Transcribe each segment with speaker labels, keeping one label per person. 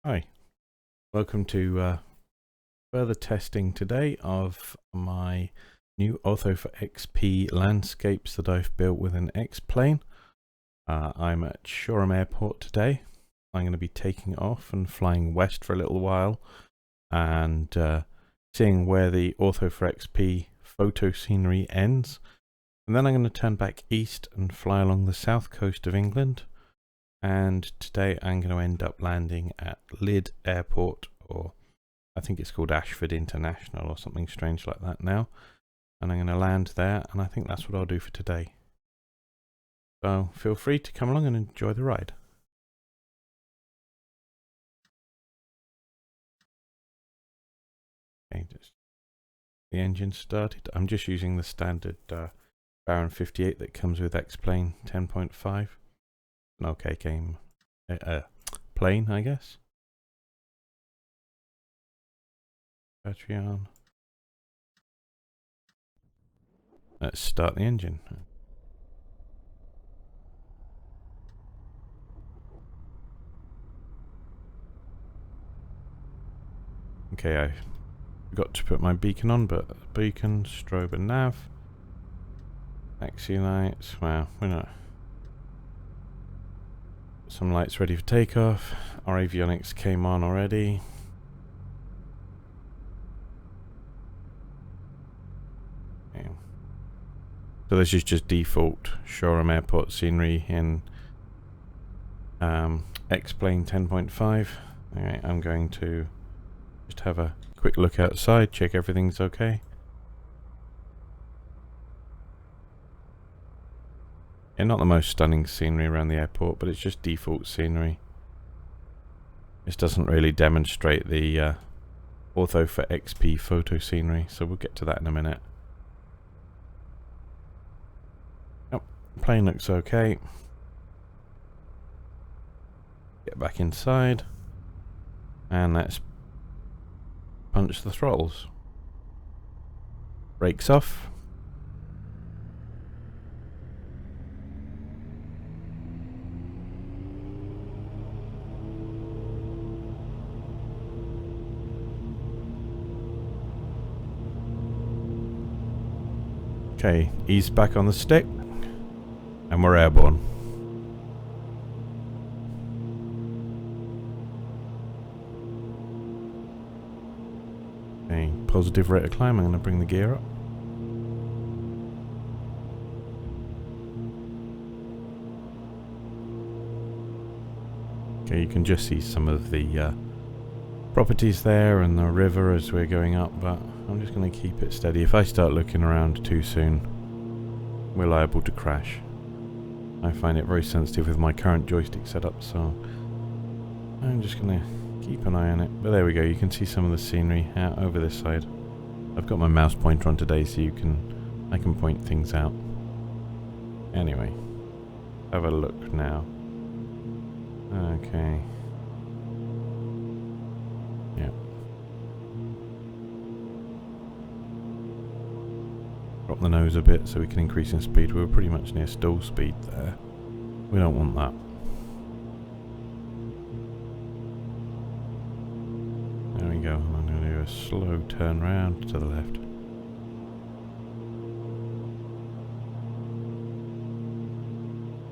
Speaker 1: Hi, welcome to further testing today of my new Ortho4XP landscapes that I've built with an X-plane. I'm at Shoreham Airport today. I'm going to be taking off and flying west for a little while and seeing where the Ortho4XP photo scenery ends. And then I'm going to turn back east and fly along the south coast of England. And today I'm going to end up landing at Llydd Airport, or I think it's called Ashford International or something strange like that now. And I'm going to land there, and I think that's what I'll do for today. So feel free to come along and enjoy the ride. Okay, just the engine started. I'm just using the standard Baron 58 that comes with X-Plane 10.5. An okay game. Plane, I guess. Battery on. Let's start the engine. Okay, I forgot to put my beacon on, but beacon, strobe and nav. Taxi lights, wow, we're not. Some lights ready for takeoff. Our avionics came on already. Okay. So this is just default Shoreham Airport scenery in X-Plane 10.5. Alright, I'm going to just have a quick look outside, check everything's okay. Yeah, not the most stunning scenery around the airport, but it's just default scenery. This doesn't really demonstrate the Ortho4XP photo scenery, so we'll get to that in a minute. Yep, plane looks okay. Get back inside, and let's punch the throttles. Brakes off. Okay, ease back on the stick, and we're airborne. Okay, positive rate of climb. I'm going to bring the gear up. Okay, you can just see some of the properties there and the river as we're going up, but I'm just going to keep it steady. If I start looking around too soon, we're liable to crash. I find it very sensitive with my current joystick setup, so I'm just going to keep an eye on it. But there we go, you can see some of the scenery out over this side. I've got my mouse pointer on today, so I can point things out. Anyway, have a look now. Okay. Yeah. Drop the nose a bit so we can increase in speed. We're pretty much near stall speed there. We don't want that. There we go. I'm going to do a slow turn round to the left.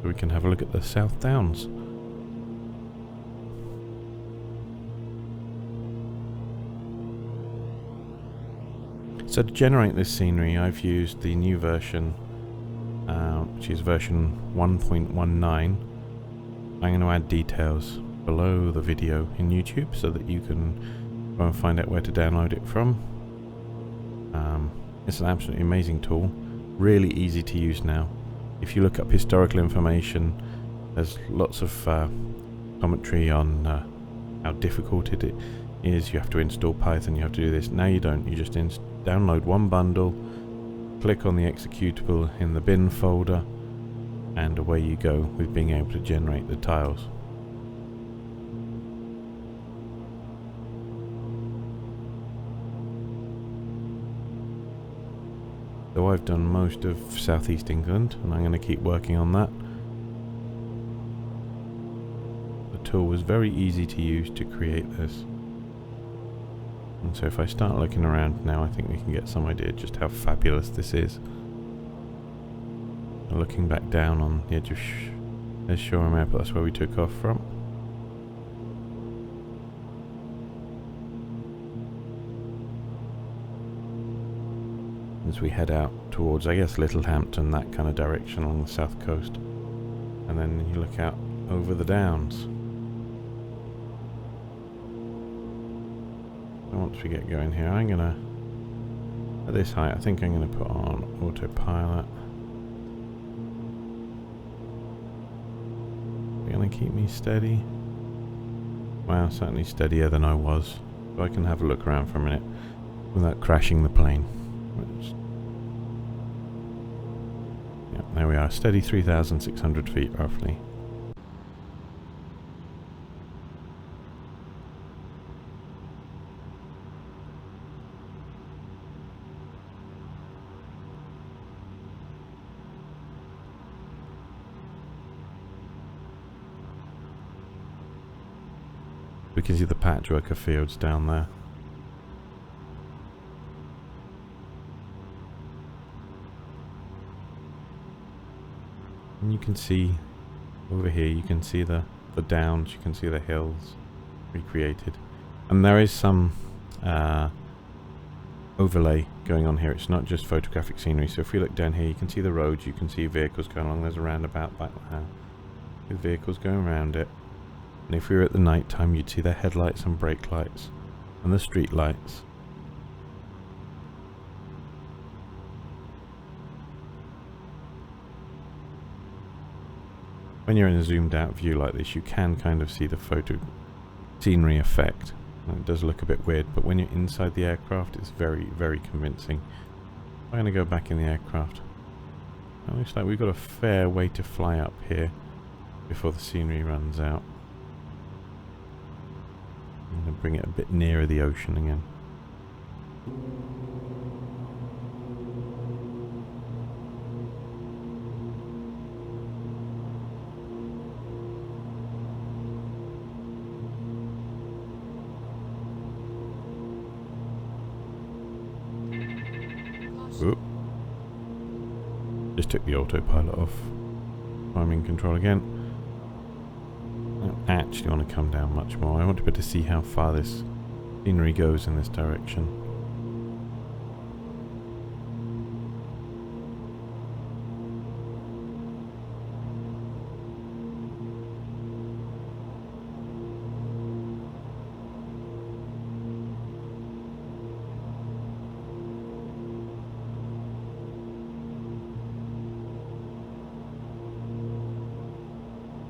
Speaker 1: So we can have a look at the South Downs. So to generate this scenery, I've used the new version, which is version 1.19. I'm going to add details below the video in YouTube so that you can go and find out where to download it from. It's an absolutely amazing tool, really easy to use now. If you look up historical information, there's lots of commentary on how difficult it is. You have to install Python, you have to do this. Now you don't, you just download one bundle, click on the executable in the bin folder, and away you go with being able to generate the tiles. So I've done most of southeast England, and I'm going to keep working on that. The tool was very easy to use to create this. And so if I start looking around now, I think we can get some idea just how fabulous this is. Looking back down on the edge of there's Shoreham Airport, that's where we took off from. As we head out towards, I guess, Littlehampton, that kind of direction along the south coast. And then you look out over the downs. So once we get going here, I'm gonna, at this height, I think I'm gonna put on autopilot. You're gonna keep me steady. Well, certainly steadier than I was. So I can have a look around for a minute without crashing the plane. Yeah, there we are, steady 3,600 feet roughly. We can see the patchwork of fields down there. And you can see over here, you can see the downs, you can see the hills recreated. And there is some overlay going on here. It's not just photographic scenery. So if we look down here, you can see the roads, you can see vehicles going along. There's a roundabout back there with vehicles going around it. And if we were at the night time, you'd see the headlights and brake lights and the street lights. When you're in a zoomed out view like this, you can kind of see the photo scenery effect. And it does look a bit weird, but when you're inside the aircraft, it's very, very convincing. I'm going to go back in the aircraft. It looks like we've got a fair way to fly up here before the scenery runs out. I'm going to bring it a bit nearer the ocean again. Whoop. Just took the autopilot off. I'm in control again. I don't actually want to come down much more. I want to be able to see how far this scenery goes in this direction.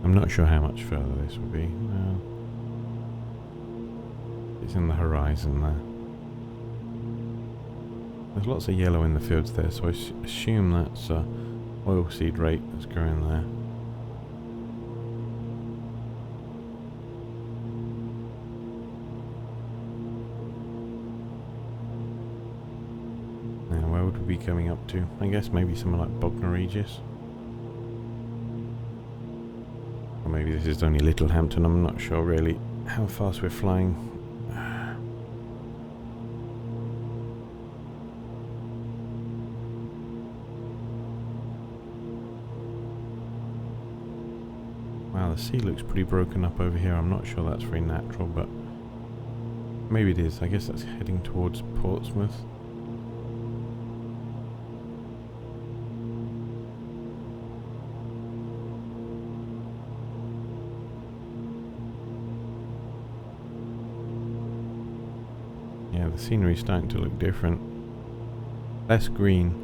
Speaker 1: I'm not sure how much further this will be. It's in the horizon there. There's lots of yellow in the fields there, so I assume that's oilseed rape that's growing there. Now, where would we be coming up to? I guess maybe somewhere like Bognor Regis. Or maybe this is only Littlehampton, I'm not sure really how fast we're flying. Wow, the sea looks pretty broken up over here. I'm not sure that's very natural, but maybe it is. I guess that's heading towards Portsmouth. Yeah, the scenery's starting to look different. Less green.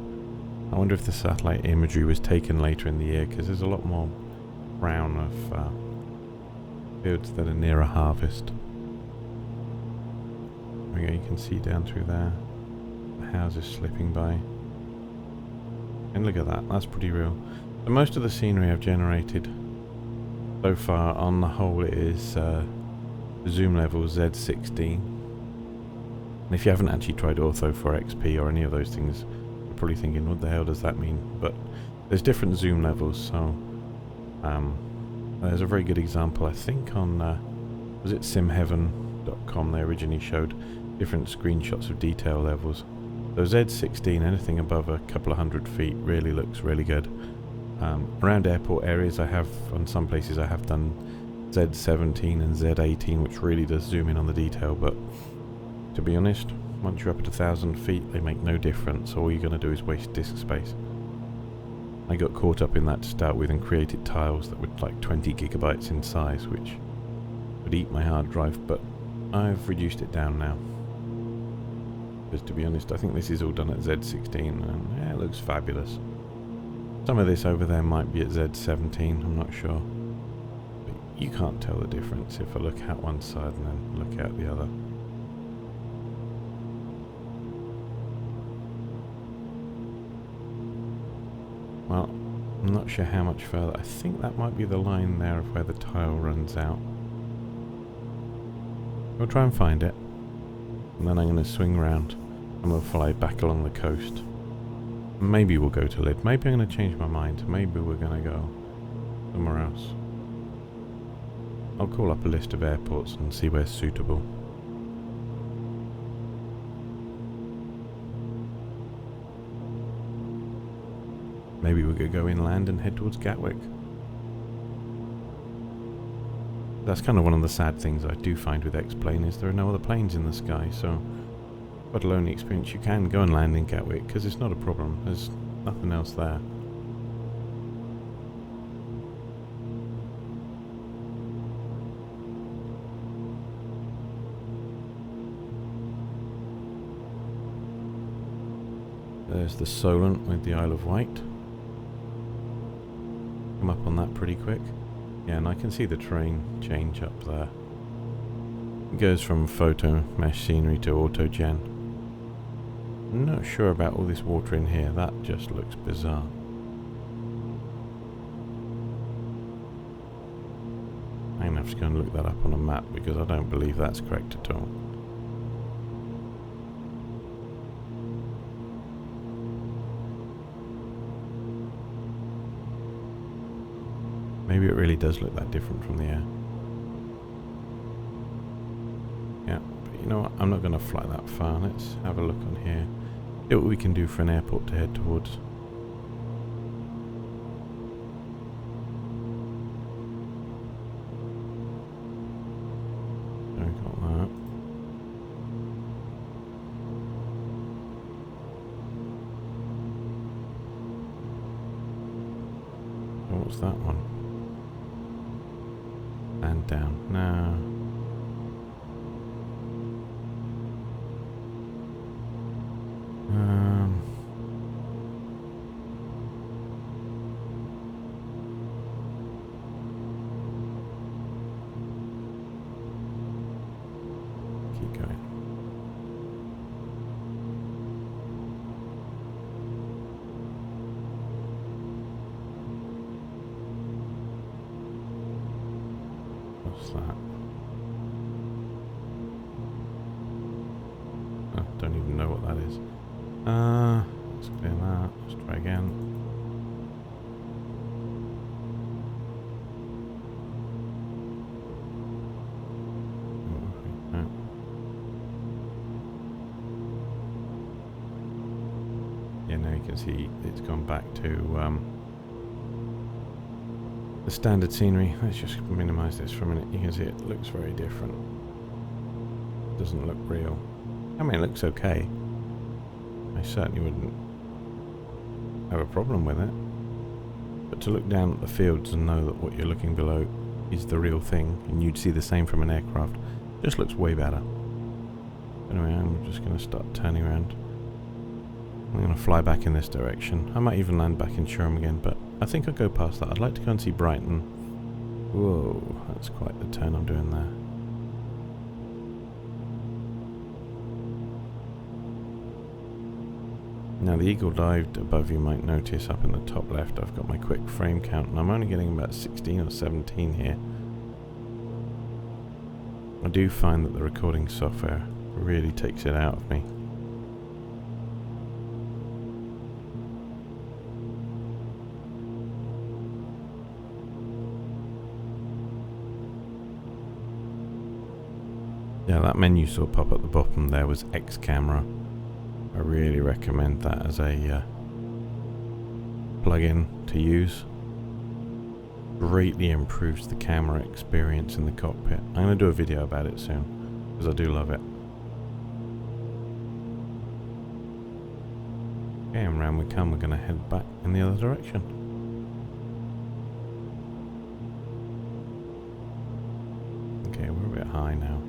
Speaker 1: I wonder if the satellite imagery was taken later in the year, because there's a lot more brown of fields that are near a harvest. There we go, you can see down through there the houses slipping by. And look at that, that's pretty real. So most of the scenery I've generated so far, on the whole, it is zoom level Z16. And if you haven't actually tried Ortho4XP or any of those things, you're probably thinking, what the hell does that mean? But there's different zoom levels, so There's a very good example, I think, on was it simheaven.com. They originally showed different screenshots of detail levels. So Z16, anything above a couple of 100 feet really looks really good. Around airport areas, I have, on some places I have done Z17 and Z18, which really does zoom in on the detail, but to be honest, once you're up at 1,000 feet, they make no difference. All you're going to do is waste disk space. I got caught up in that to start with and created tiles that were like 20 gigabytes in size, which would eat my hard drive, but I've reduced it down now. Because to be honest, I think this is all done at Z16, and yeah, it looks fabulous. Some of this over there might be at Z17, I'm not sure. But you can't tell the difference if I look out one side and then look out the other. Well, I'm not sure how much further. I think that might be the line there of where the tile runs out. We'll try and find it. And then I'm going to swing round and we'll fly back along the coast. Maybe we'll go to Llydd. Maybe I'm going to change my mind. Maybe we're going to go somewhere else. I'll call up a list of airports and see where's suitable. Maybe we could go inland and head towards Gatwick. That's kind of one of the sad things I do find with X-Plane is there are no other planes in the sky, so quite a lonely experience. You can go and land in Gatwick because it's not a problem. There's nothing else there. There's the Solent with the Isle of Wight. Come up on that pretty quick. Yeah, and I can see the terrain change up there. It goes from photo mesh scenery to auto gen. I'm not sure about all this water in here. That just looks bizarre. I'm gonna have to go and look that up on a map because I don't believe that's correct at all. Maybe it really does look that different from the air. Yeah, but you know what? I'm not going to fly that far. Let's have a look on here. See what we can do for an airport to head towards. So we got that. So what's that one? And down now. Keep going. What's that? I don't even know what that is. Let's clear that. Let's try again. Yeah, now you can see it's gone back to the standard scenery. Let's just minimize this for a minute. You can see it looks very different. It doesn't look real. I mean, it looks okay. I certainly wouldn't have a problem with it. But to look down at the fields and know that what you're looking below is the real thing, and you'd see the same from an aircraft, just looks way better. Anyway, I'm just going to start turning around. I'm going to fly back in this direction. I might even land back in Shoreham again, but I think I'll go past that. I'd like to go and see Brighton. Whoa, that's quite the turn I'm doing there. Now the eagle dived above, you might notice up in the top left I've got my quick frame count, and I'm only getting about 16 or 17 here. I do find that the recording software really takes it out of me. Yeah, that menu saw pop at the bottom there was X camera. I really recommend that as a plugin to use. Greatly improves the camera experience in the cockpit. I'm going to do a video about it soon because I do love it. Okay, and round we come. We're going to head back in the other direction. Okay, we're a bit high now.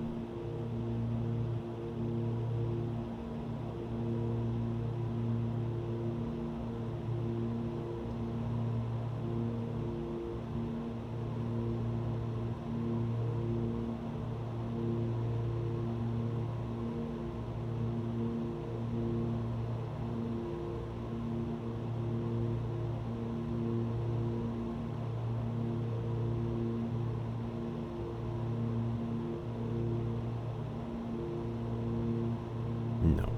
Speaker 1: No.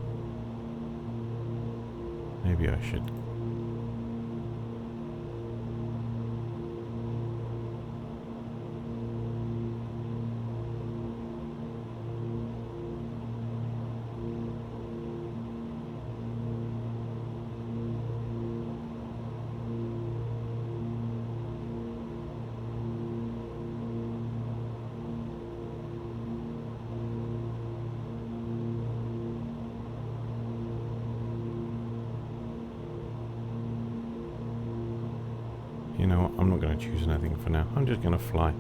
Speaker 1: Maybe I should. You know what, I'm not going to choose anything for now. I'm just going to fly.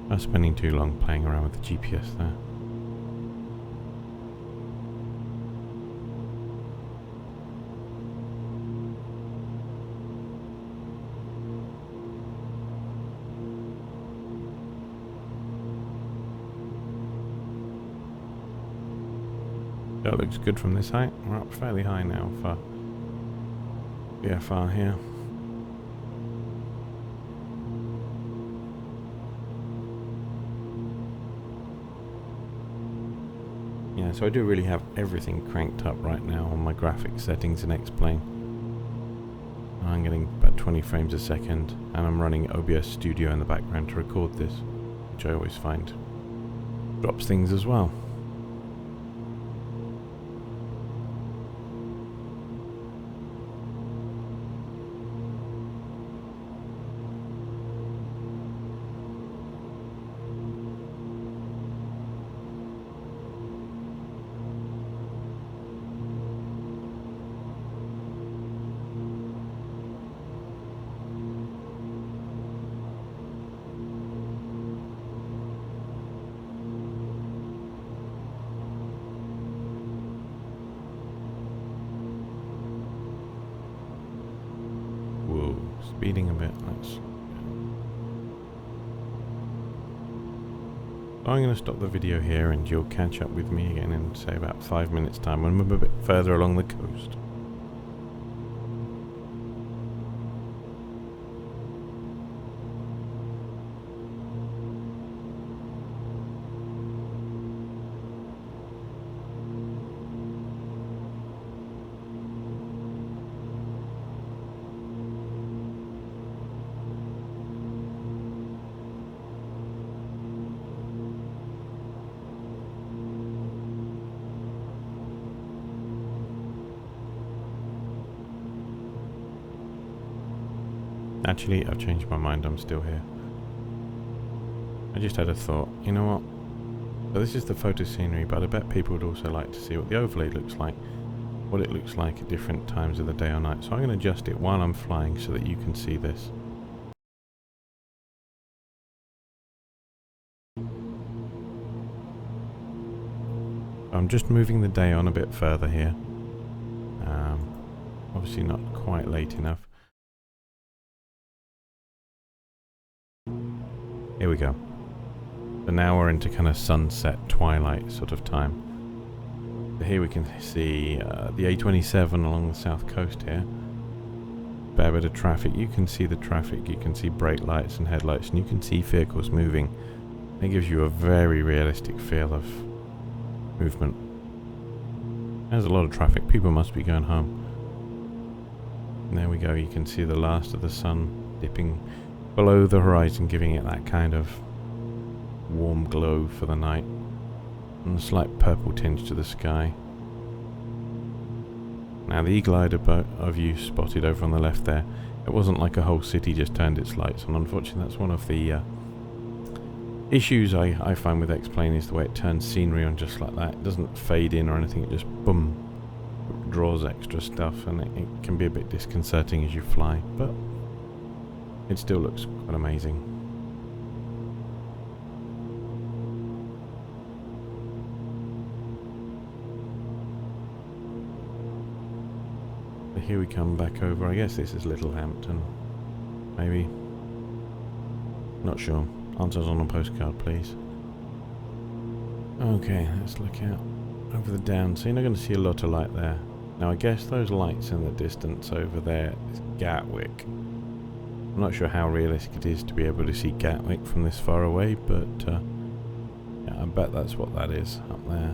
Speaker 1: I'm spending too long playing around with the GPS there. That looks good from this height. We're up fairly high now for VFR here. Yeah, so I do really have everything cranked up right now on my graphics settings in X-Plane. I'm getting about 20 frames a second, and I'm running OBS Studio in the background to record this, which I always find drops things as well. Speeding a bit, I'm going to stop the video here and you'll catch up with me again in say about 5 minutes time when we're a bit further along the coast. Actually, I've changed my mind, I'm still here. I just had a thought, you know what? So this is the photo scenery, but I bet people would also like to see what the overlay looks like, what it looks like at different times of the day or night. So I'm going to adjust it while I'm flying so that you can see this. I'm just moving the day on a bit further here. Obviously not quite late enough. Here we go. So now we're into kind of sunset, twilight sort of time. So here we can see the A27 along the south coast here. Fair bit of traffic. You can see the traffic, you can see brake lights and headlights, and you can see vehicles moving. It gives you a very realistic feel of movement. There's a lot of traffic. People must be going home. And there we go. You can see the last of the sun dipping below the horizon, giving it that kind of warm glow for the night. And a slight purple tinge to the sky. Now the eagle-eyed view spotted over on the left there, it wasn't like a whole city just turned its lights on. Unfortunately, that's one of the issues I find with X-Plane, is the way it turns scenery on just like that. It doesn't fade in or anything, it just boom, draws extra stuff, and it can be a bit disconcerting as you fly, but it still looks quite amazing. Here we come back over. I guess this is Littlehampton. Maybe. Not sure. Answers on a postcard, please. Okay, let's look out over the down. So you're not going to see a lot of light there. Now I guess those lights in the distance over there is Gatwick. I'm not sure how realistic it is to be able to see Gatwick from this far away, but yeah, I bet that's what that is up there.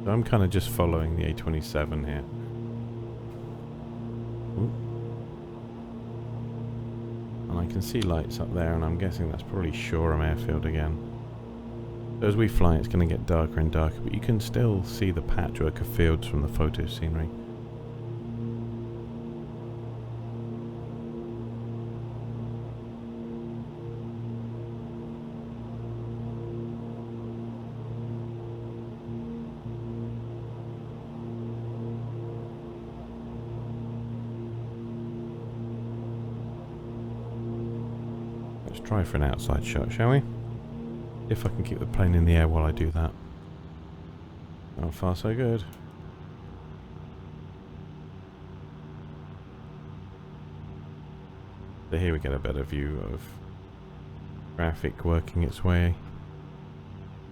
Speaker 1: So I'm kind of just following the A27 here. Ooh. And I can see lights up there, and I'm guessing that's probably Shoreham airfield again. So as we fly, it's going to get darker and darker, but you can still see the patchwork of fields from the photo scenery. Let's try for an outside shot, shall we? If I can keep the plane in the air while I do that. So far so good. So here we get a better view of traffic working its way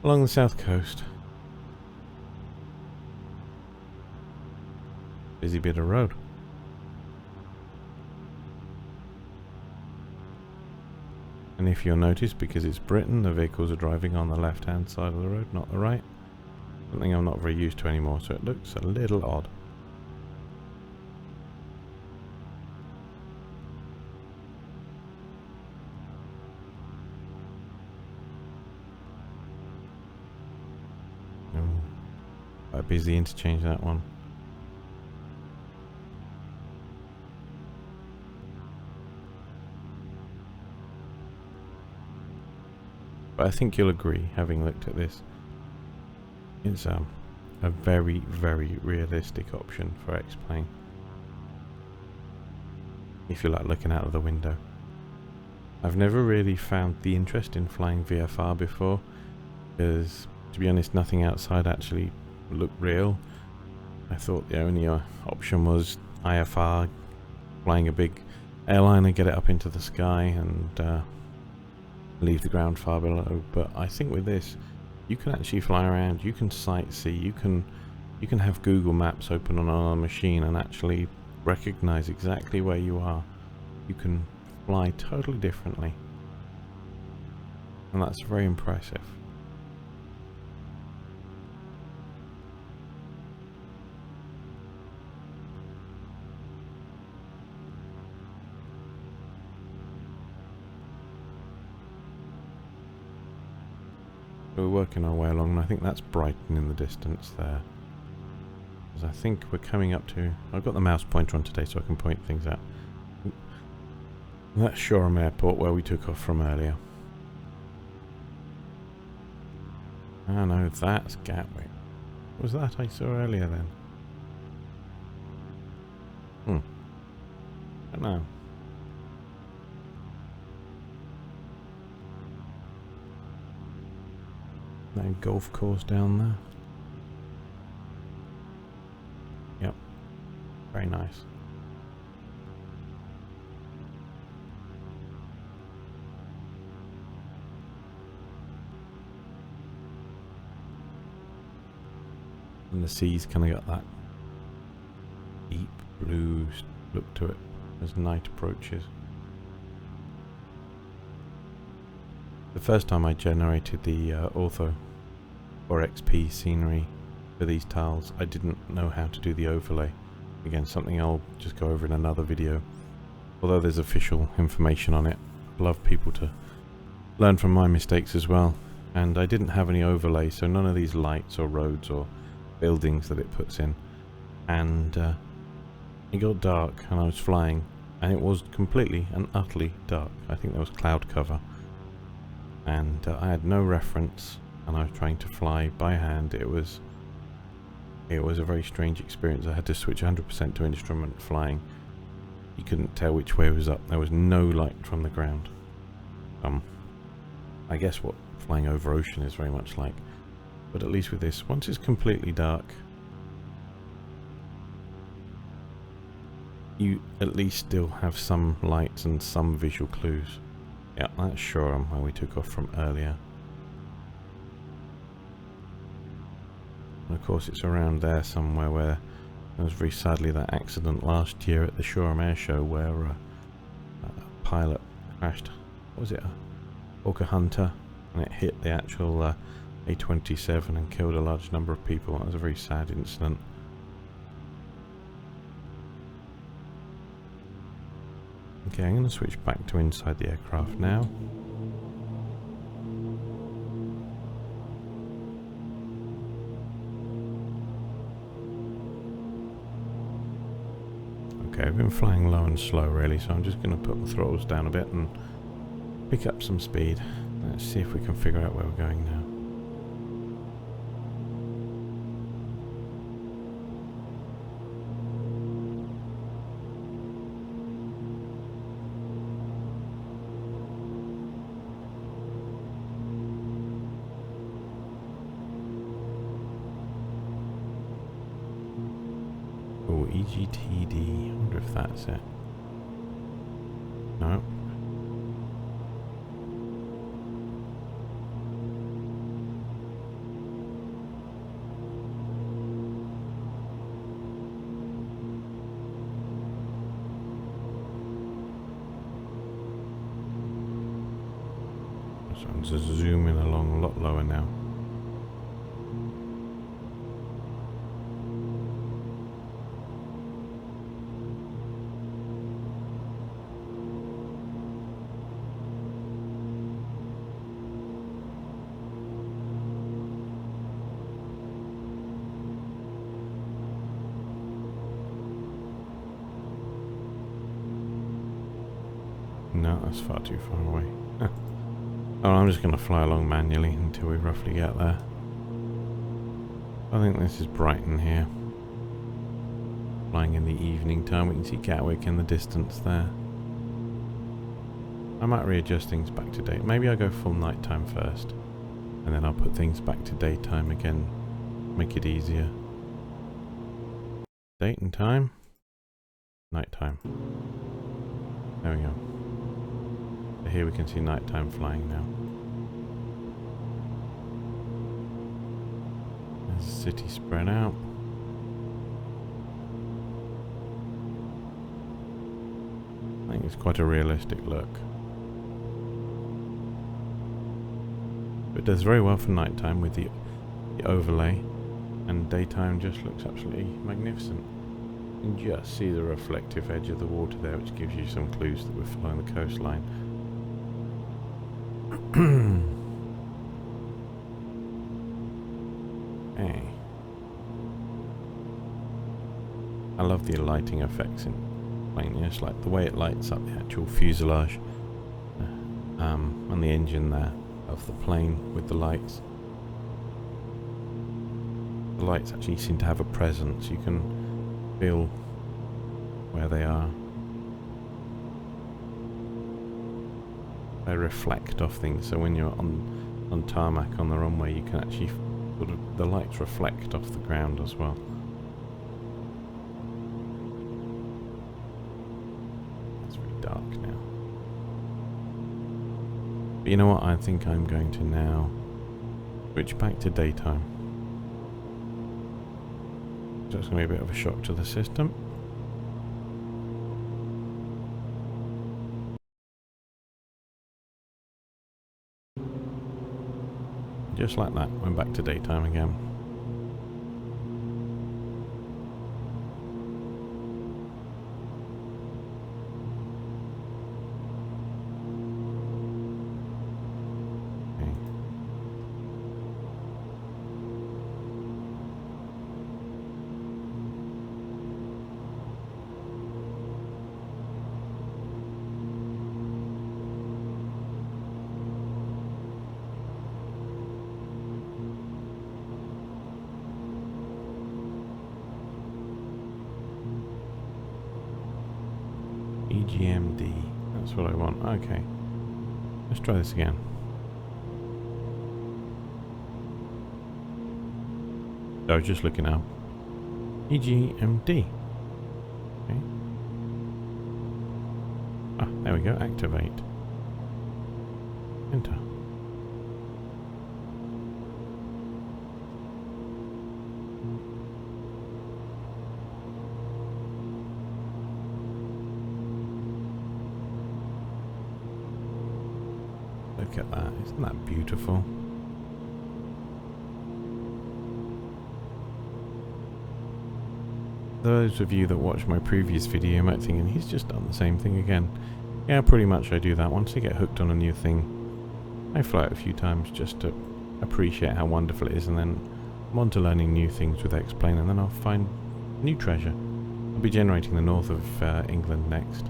Speaker 1: along the south coast. Busy bit of road. And if you'll notice, because it's Britain, the vehicles are driving on the left-hand side of the road, not the right. Something I'm not very used to anymore, so it looks a little odd. Quite a busy interchange, that one. But I think you'll agree, having looked at this, it's a very, very realistic option for X-Plane. If you like looking out of the window. I've never really found the interest in flying VFR before, because, to be honest, nothing outside actually looked real. I thought the only option was IFR, flying a big airliner, get it up into the sky, and leave the ground far below. But I think with this, you can actually fly around, you can sightsee, you can have Google Maps open on a machine and actually recognize exactly where you are. You can fly totally differently, and that's very impressive. We're working our way along, and I think that's Brighton in the distance there. Because I think we're coming up to... I've got the mouse pointer on today so I can point things out. That's Shoreham Airport, where we took off from earlier. Oh no, that's Gatwick. What was that I saw earlier then? I don't know. That golf course down there. Yep. Very nice. And the sea's kind of got that deep blue look to it as night approaches. The first time I generated the Ortho4XP scenery for these tiles, I didn't know how to do the overlay. Again, something I'll just go over in another video. Although there's official information on it, I'd love people to learn from my mistakes as well. And I didn't have any overlay, so none of these lights or roads or buildings that it puts in. And it got dark and I was flying, and it was completely and utterly dark. I think there was cloud cover, and I had no reference, and I was trying to fly by hand. It was a very strange experience. I had to switch 100% to instrument flying. You couldn't tell which way was up. There was no light from the ground. I guess what flying over ocean is very much like. But at least with this, once it's completely dark, you at least still have some lights and some visual clues. Yeah, that's Shoreham, where we took off from earlier. And of course it's around there somewhere where there was very sadly that accident last year at the Shoreham Air Show where a pilot crashed. What was it? A Hawker Hunter, and it hit the actual A27 and killed a large number of people. That was a very sad incident. Okay, I'm going to switch back to inside the aircraft now. Okay, I've been flying low and slow really, so I'm just going to put the throttles down a bit and pick up some speed. Let's see if we can figure out where we're going now. Oh, EGTD. I wonder if that's it. No. So I'm just zooming along a lot lower now. No, that's far too far away. Oh, I'm just going to fly along manually until we roughly get there. I think this is Brighton here. Flying in the evening time. We can see Gatwick in the distance there. I might readjust things back to date. Maybe I'll go full nighttime first, and then I'll put things back to daytime again. Make it easier. Date and time. Nighttime. There we go. So here we can see nighttime flying now. There's the city spread out. I think it's quite a realistic look. It does very well for nighttime with the overlay, and daytime just looks absolutely magnificent. You can just see the reflective edge of the water there, which gives you some clues that we're following the coastline. Hey. I love the lighting effects in plane, just like the way it lights up the actual fuselage and the engine there of the plane with the lights. The lights actually seem to have a presence. You can feel where they are. They reflect off things, so when you're on tarmac on the runway, you can actually sort of, the lights reflect off the ground as well. It's very dark now. But you know what? I think I'm going to now switch back to daytime. So it's going to be a bit of a shock to the system. Just like that, went back to daytime again. EGMD. That's what I want. Okay. Let's try this again. I was just looking up. EGMD. Okay. Ah, there we go. Activate. Enter. Look at that. Isn't that beautiful? Those of you that watched my previous video might be thinking, he's just done the same thing again. Yeah, pretty much I do that. Once I get hooked on a new thing, I fly it a few times just to appreciate how wonderful it is, and then I'm on to learning new things with X-Plane, and then I'll find new treasure. I'll be generating the north of England next.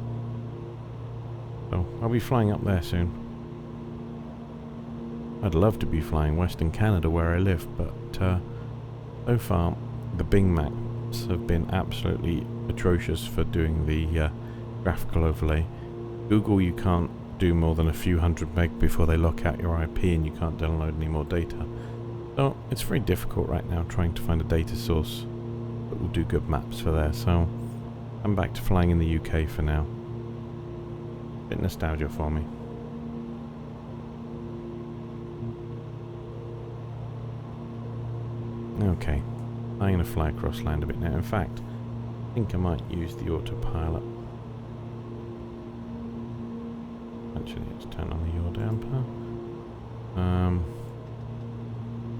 Speaker 1: So I'll be flying up there soon. I'd love to be flying Western Canada where I live, but so far the Bing maps have been absolutely atrocious for doing the graphical overlay. Google, you can't do more than a few hundred meg before they lock out your IP and you can't download any more data. So it's very difficult right now trying to find a data source that will do good maps for there. So I'm back to flying in the UK for now. Bit nostalgia for me. Okay, I'm going to fly across land a bit now. In fact, I think I might use the autopilot. Actually, let's turn on the yaw damper.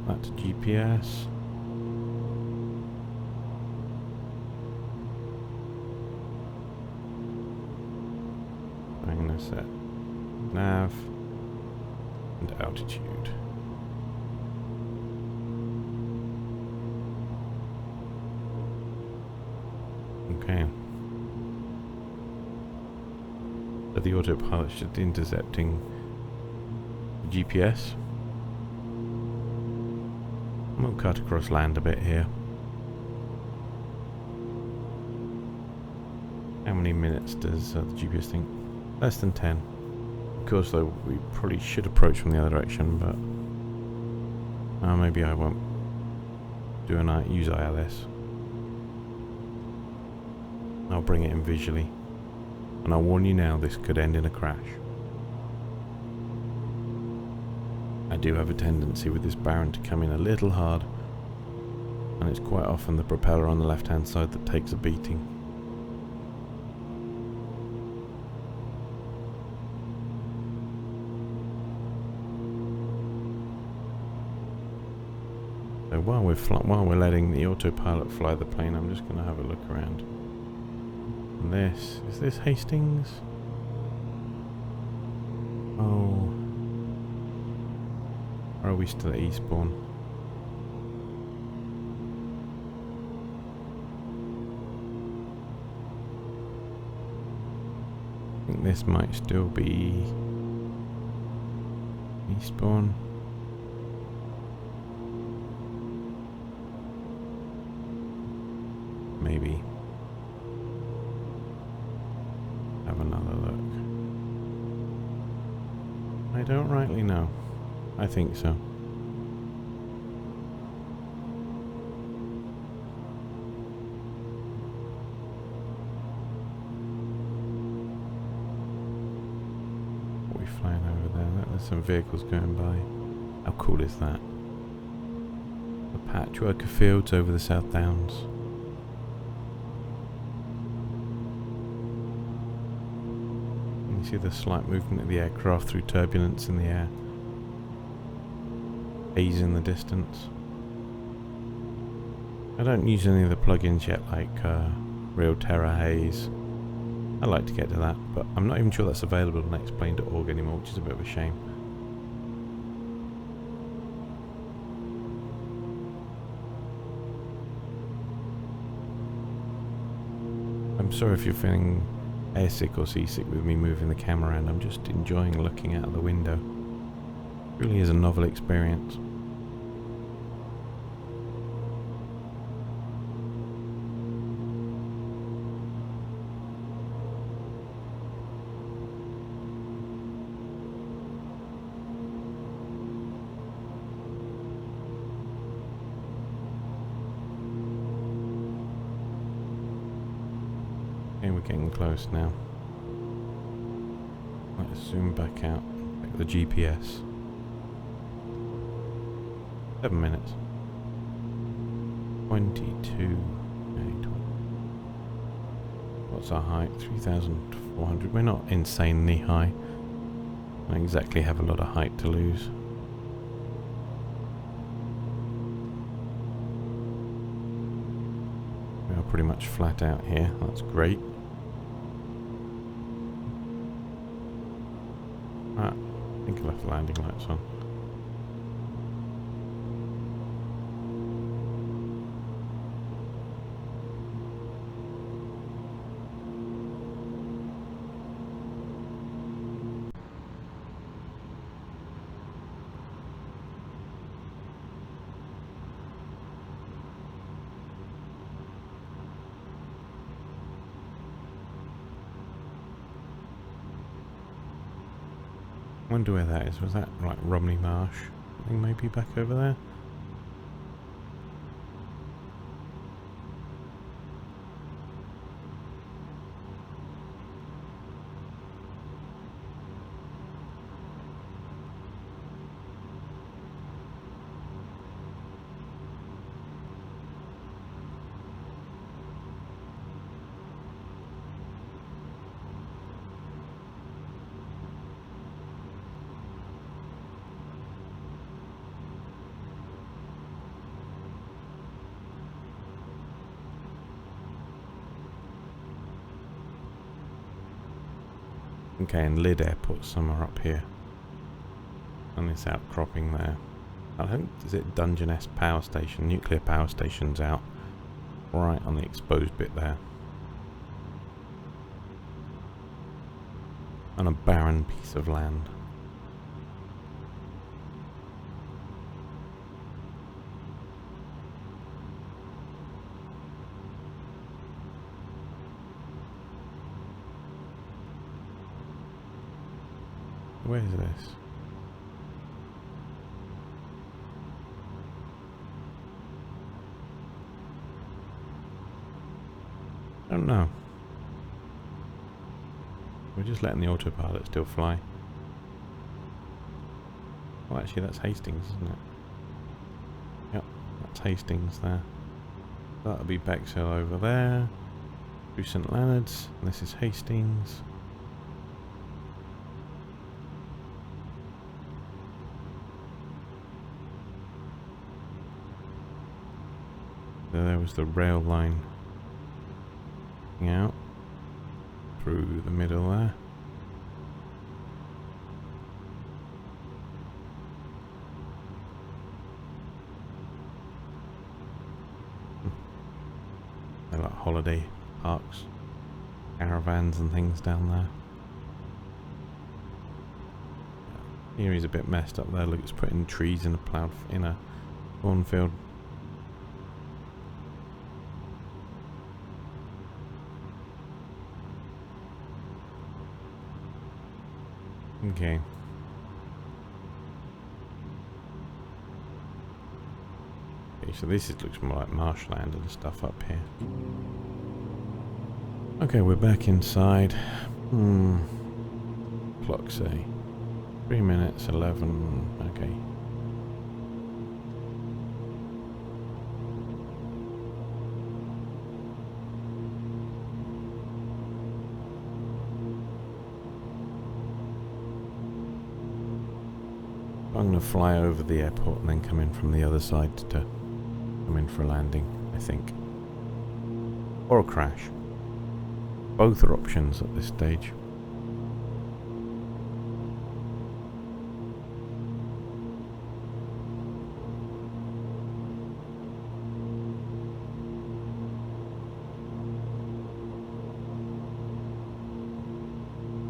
Speaker 1: That's GPS. I'm going to set nav and altitude. Okay. So the autopilot should be intercepting the GPS. I'm going to cut across land a bit here. How many minutes does the GPS think? Less than 10. Of course, though, we probably should approach from the other direction, but maybe I won't do use ILS. I'll bring it in visually, and I'll warn you now, this could end in a crash. I do have a tendency with this Baron to come in a little hard, and it's quite often the propeller on the left hand side that takes a beating. So while we're letting the autopilot fly the plane, I'm just going to have a look around. Is this Hastings? Oh, or are we still at Eastbourne? I think this might still be Eastbourne. Maybe. Have another look. I don't rightly know. I think so. What are we flying over there? There's some vehicles going by. How cool is that? The patchwork of fields over the South Downs. See the slight movement of the aircraft through turbulence in the air. Haze in the distance. I don't use any of the plugins yet, like Real Terra Haze. I'd like to get to that, but I'm not even sure that's available on X-Plane.org anymore, which is a bit of a shame. I'm sorry if you're feeling airsick or seasick with me moving the camera around. I'm just enjoying looking out of the window. It really is a novel experience. Okay, we're getting close now. Let's zoom back out. Check the GPS. 7 minutes. 22. What's our height? 3,400. We're not insanely high. I don't exactly have a lot of height to lose. We are pretty much flat out here. That's great. I think I left the landing lights on. Wonder where that is. Was that like Romney Marsh? I think maybe back over there. Okay, and Llydd Airport somewhere up here. And this outcropping there. I think, is it Dungeness Power Station? Nuclear power station's out. Right on the exposed bit there. On a barren piece of land. Where is this? I don't know. We're just letting the autopilot still fly. Oh, actually that's Hastings, isn't it? Yep, that's Hastings there. That'll be Bexhill over there. Through St Leonard's. And this is Hastings. There was the rail line out through the middle there. They're like holiday parks, caravans and things down there. Here he's a bit messed up there. Look, it's putting trees in a cornfield. Okay. Okay, so this looks more like marshland and stuff up here. Okay, we're back inside. Clock say 3 minutes 11. Okay. I'm going to fly over the airport and then come in from the other side to come in for a landing, I think. Or a crash. Both are options at this stage.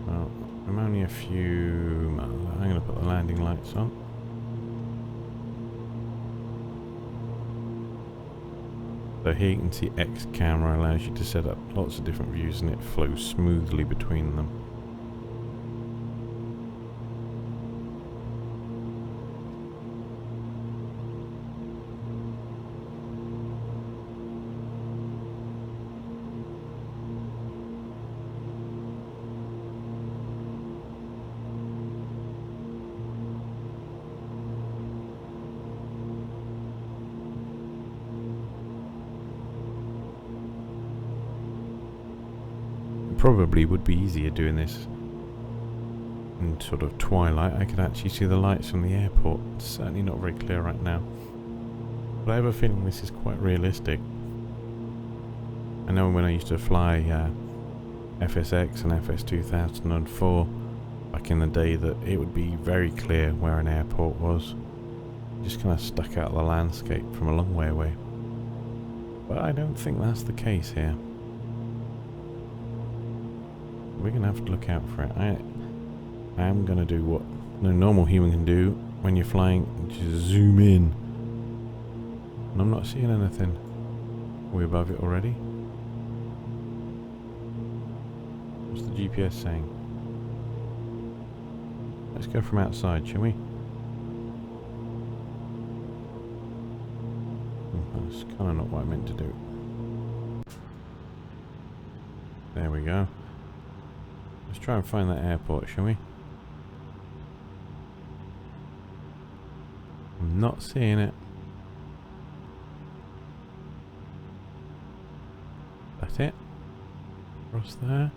Speaker 1: Well, I'm only a few... I'm going to put the landing lights on. So here you can see X camera allows you to set up lots of different views and it flows smoothly between them. probably would be easier doing this in sort of twilight. I could actually see the lights from the airport. It's certainly not very clear right now. But I have a feeling this is quite realistic. I know when I used to fly FSX and FS 2004 back in the day that it would be very clear where an airport was. Just kind of stuck out the landscape from a long way away. But I don't think that's the case here. We're going to have to look out for it. I am going to do what no normal human can do when you're flying, just zoom in. And I'm not seeing anything. Are we above it already? What's the GPS saying? Let's go from outside, shall we? That's kind of not what I meant to do. There we go. Let's try and find that airport, shall we? I'm not seeing it. That's it. Across there.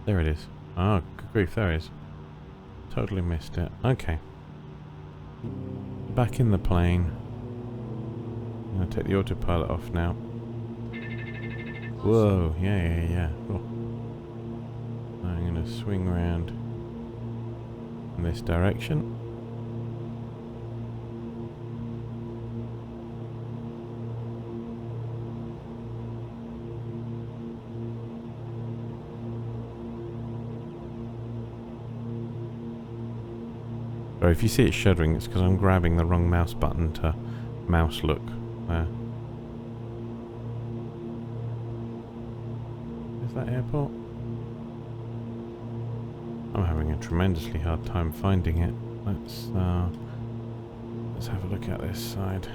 Speaker 1: There it is. Oh, good grief, there it is. Totally missed it. Okay. Back in the plane. I'm going to take the autopilot off now. Whoa, yeah. Cool. I'm going to swing around in this direction. So if you see it shuddering, it's because I'm grabbing the wrong mouse button to mouse look there. Is that airport? I'm having a tremendously hard time finding it. Let's have a look at this side.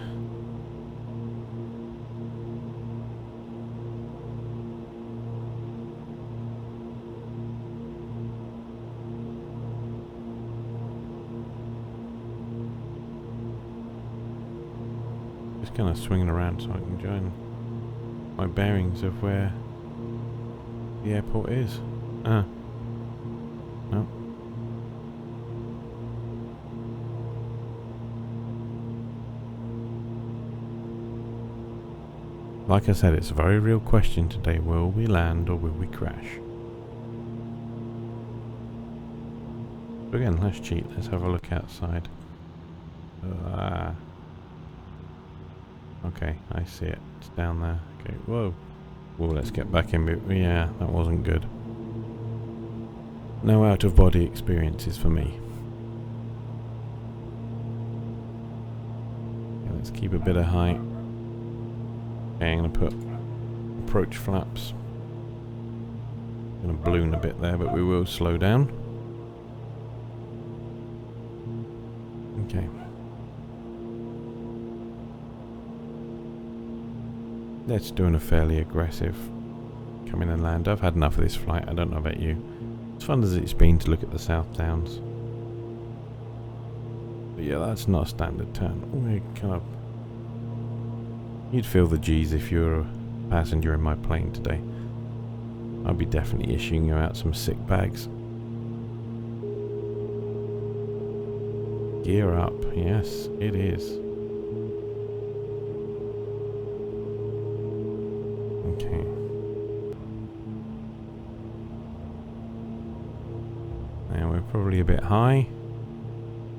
Speaker 1: Just kind of swinging around so I can join my bearings of where the airport is. No. Like I said, it's a very real question today. Will we land or will we crash? So again, let's cheat. Let's have a look outside. Okay, I see it. It's down there. Okay, whoa. Whoa, let's get back in. Yeah, that wasn't good. No out-of-body experiences for me. Okay, let's keep a bit of height. Okay, I'm going to put approach flaps. I'm going to balloon a bit there, but we will slow down. Okay. Let's do a fairly aggressive come in and land. I've had enough of this flight. I don't know about you. As fun as it's been to look at the South Downs. But yeah, that's not a standard turn. We're kind of... You'd feel the G's if you were a passenger in my plane today. I'd be definitely issuing you out some sick bags. Gear up. Yes, it is. Okay. Now we're probably a bit high.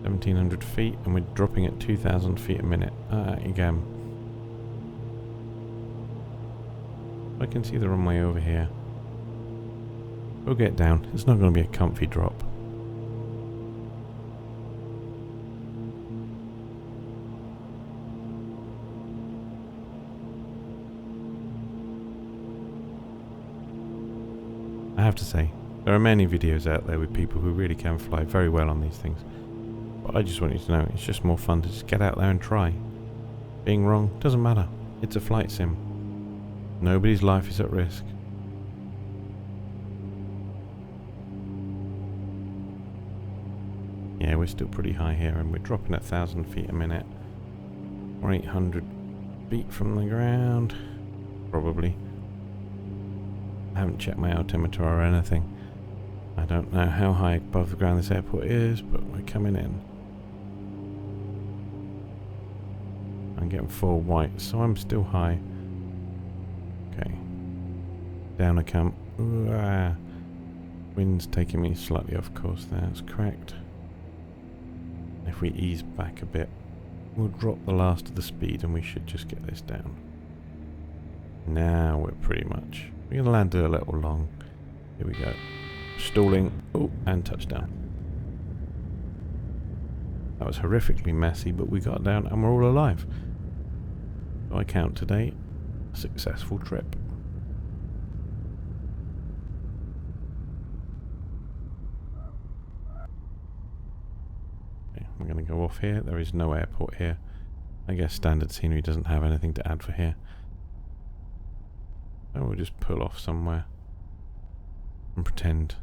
Speaker 1: 1,700 feet, and we're dropping at 2,000 feet a minute. Again. I can see the runway over here. We'll get down. It's not going to be a comfy drop. I have to say, there are many videos out there with people who really can fly very well on these things. But I just want you to know, it's just more fun to just get out there and try. Being wrong doesn't matter. It's a flight sim. Nobody's life is at risk. Yeah, we're still pretty high here and we're dropping at 1,000 feet a minute. Or 800 feet from the ground. Probably. I haven't checked my altimeter or anything. I don't know how high above the ground this airport is, but we're coming in. I'm getting 4 white, so I'm still high. Okay. Down a camp. Ooh, ah. Wind's taking me slightly off course there, that's correct. If we ease back a bit, we'll drop the last of the speed and we should just get this down. Now we're pretty much... We're going to land it a little long. Here we go. Stalling. Oh, and touchdown. That was horrifically messy, but we got down and we're all alive. So I count today a successful trip. Okay, we're going to go off here. There is no airport here. I guess standard scenery doesn't have anything to add for here. So we'll just pull off somewhere and pretend.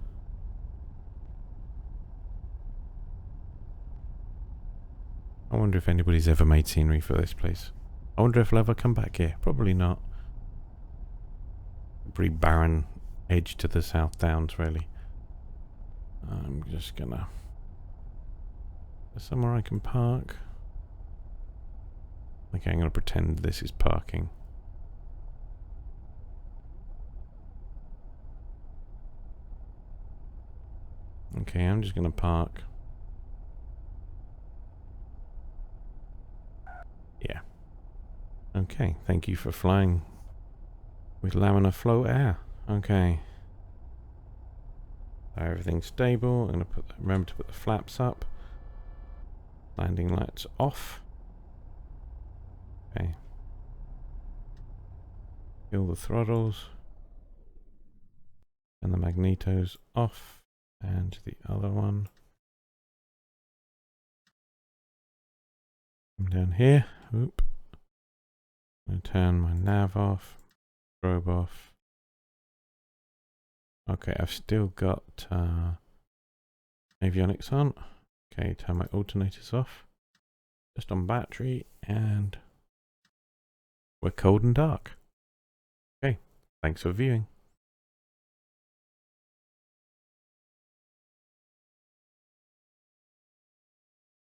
Speaker 1: I wonder if anybody's ever made scenery for this place. I wonder if I'll ever come back here. Probably not. Pretty barren edge to the South Downs, really. I'm just gonna... There's somewhere I can park. Okay, I'm gonna pretend this is parking. Okay, I'm just gonna park. Yeah. Okay, thank you for flying with laminar flow air. Okay. So everything's stable. I'm gonna remember to put the flaps up. Landing lights off. Okay. Kill the throttles. And the magnetos off. And the other one. Come down here. Oop. I'm going to turn my nav off. Strobe off. Okay, I've still got avionics on. Okay, turn my alternators off. Just on battery, and we're cold and dark. Okay, thanks for viewing.